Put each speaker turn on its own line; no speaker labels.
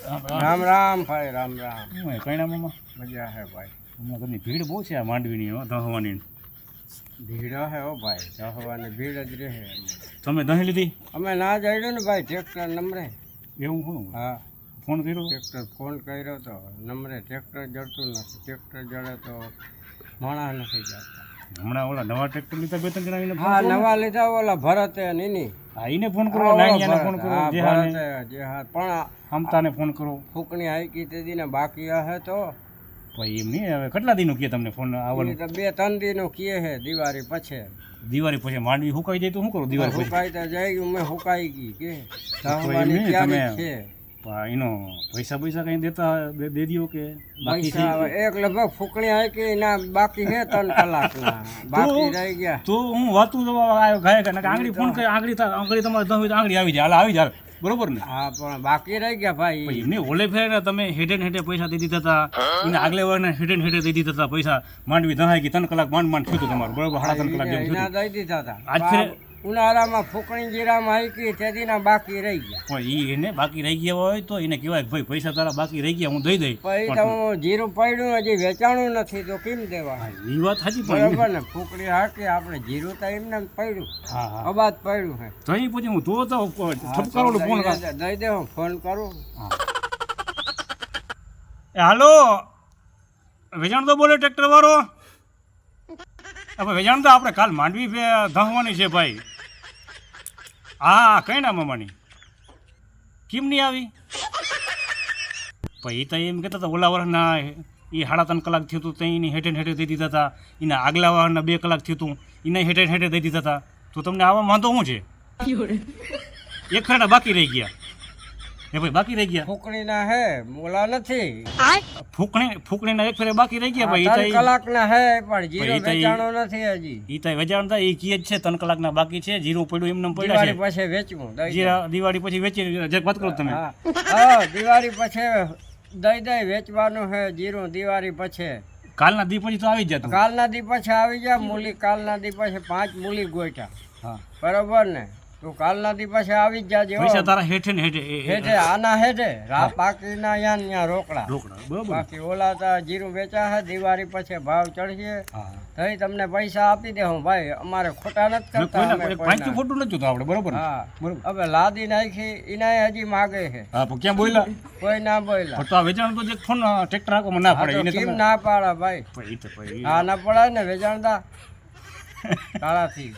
રામ રામ ભાઈ, રામ રામ.
કઈ નામમાં
મજા હે ભાઈ.
હમણાં ઘરની ભીડ બહુ છે આ માંડવીની દહવાની.
ભીડ હે હો ભાઈ, ચાહવાની ભીડ જ રહે.
તમે દહીં લીધી
અમે ના જઈડ્યું ને ભાઈ, ટ્રેક્ટર નંબરે.
એવું શું?
હા,
ફોન કર્યો?
ટ્રેક્ટર ફોન કર્યો તો નંબરે ટ્રેક્ટર જડતું નથી. ટ્રેક્ટર જડે તો માણસ નથી જતા.
હમણાં ઓલા નવા ટ્રેક્ટર લીધા બે ત્રણ જણા એને
હા, નવા લીધા ઓલા ભરતે નીની.
હા એને ફોન કરો, નાનીયાને ફોન કરો, જેહાને
જે હા, પણ
હમતાને ફોન કરો.
ફૂકણી હાઈકી તે દીને બાકી હે તો
ભાઈ એમ નહીં, હવે કેટલા દીનો કહે તમને ફોન આવવાનું?
2-3 દીનું કહે હે. દિવાળી પછી
દિવાળી પછી માંડવી સુકાઈ જાય તો શું કરું? દિવાળી પછી
હુકાઈ તો જાય ગયું, મેં હુકાઈ ગઈ કે
તો
ચાહવાની
એમ નહીં,
તૈયારી
તમે
છે.
એનો પૈસા કઈ દેતા દે દો કે બાકી
પૈસા હવે એક લગભગ ફૂકણી હાઈકી ના બાકી હે 3 કલાકના બાકી રહી ગયા.
તો હું વાતું આવ્યો ગાય કે આંગળી ફોન કરી, આંગળી તમારે દસ હોય તો આંગળી આવી જાય, હાલ આવી જાય, બરોબર ને?
હા, પણ બાકી રહી ગયા ભાઈ.
પછી એમને ઓલે ફેર તમે હેઠે હેઠે પૈસા દઈ દીધા હતા, એને આગલે વારને હેઠે હેઠે દઈ દીધા હતા પૈસા. માંડવી દહાઈ ગઈ, 3 કલાક માંડ થયું હતું તમારું, બરોબર? 3.5 કલાક જેવું
એના
થયું.
દઈ દીધા હતા.
આજ ફેર
ઉનાળામાં ફૂકણી જીરામાં હાઈકી તેથી ના બાકી રહી ગયા.
પણ ઈ એને બાકી રહી ગયા હોય તો એને કહેવાય કે ભાઈ પૈસા તારા બાકી રહી ગયા, હું દઈ દઈ.
પછી તો હું જીરું પડ્યું હજી વેચાણું નથી તો કેમ દેવા?
એ વાત સાચી, પણ
બરોબર ને? ફૂકણી હાકી આપણે જીરું તો એમને એમ પડ્યું,
હા હા,
અબાદ પડ્યું હે.
તો અહીં પછી હું તો ઠપકારો ફોન કર.
દઈ દે, હું ફોન કરું.
હાલો, વેચાણ તો બોલે ટ્રેક્ટર વાળો. હવે વેચાણ તો આપણે કાલ માંડવી ધહવાની છે ભાઈ. હા, કઈ ના મામાની કેમ નહીં આવી? ભાઈ તો એમ કહેતા હતા ઓલા વર્ષના એ 3.5 કલાક થયું હતું ત્યાં એની હેઠે હેઠે દઈ દીધા હતા, એના આગલા વારના 2 કલાક થયું હતું એને હેઠે હેઠે દઈ દીધા હતા. તો તમને આવા વાંધો શું છે? એક ફેરા બાકી રહી ગયા. એ ભાઈ બાકી રહી ગયા,
ફૂકણી ના હે, મોલા નથી.
ફૂકણીના એક ફેરે બાકી રહી ગયા ભાઈ.
3 કલાકના હે પણ જીરો
ભાઈ, તો ઈ-
વેચાણો નથી હજી.
ઈ તો વેચાણ થાય એ કીએ જ છે 3 કલાકના બાકી છે, જીરું પડ્યું એમને પડ્યા
દિવાળી
છે.
પછી વેચવું દઈ દે.
જીરા દિવાળી પછી વેચી જે વાત કરો તમે.
હા, હા, દિવાળી પછી દઈ દઈ વેચવાનું હે જીરું. દિવાળી પછી
કાલના દી પછી તો આવી જ જતું.
કાલના દી પછી આવી જા મૂલી. કાલના દી પછી 5 મૂલી ગોઠા,
હા,
બરોબર ને? તું કાલના દી પછી આવી જ જાજે હો.
પૈસા તારા હેઠે ને હેઠે
હેઠે આના હેઠે રા પાકીના યા રોકડા.
રોકડા, બરોબર.
બાકી ઓલા તો જીરું વેચા હે. દિવાળી પછી ભાવ ચડશે
હા,
તઈ તમને પૈસા આપી દે હું ભાઈ. અમારે ખોટા નથી કરતા અમે
પાંચું
કોઈના.
ખોટું નથી જોતું આપણે, બરોબર ને?
હા,
બરોબર.
હવે લાદી નાખી એનાય હજી માગે છે.
હા, પણ ક્યાં બોલ્યા?
કોઈ ના બોલ્યા.
પણ તો આ વેચાણ તો જે ફોન ટ્રેક્ટર આખો ના
હા,
પડે
તો
એને
કેમ
તમે
ના પાડે ભાઈ?
ભાઈ, ઈ તો ભાઈ
હા, ના પડાય ને વેચાણતા કાળાથી.